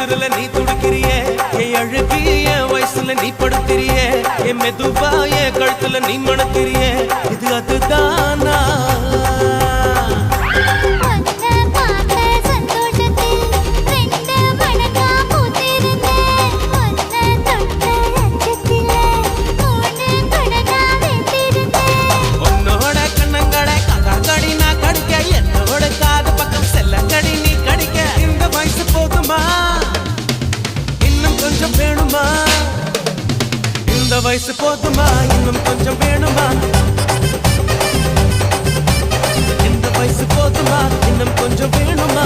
குளிரல நீ துடிக்கிறியே என் அழுகி என் வயசுல நீ படுத்திரியே என் மெதுவா என் கழுத்துல நீ மணக்கிறியே இது அதுதானா இந்த வயசு போதுமா இன்னும் கொஞ்சம் வேணுமா இந்த வயசு போதுமா இன்னும் கொஞ்சம் வேணுமா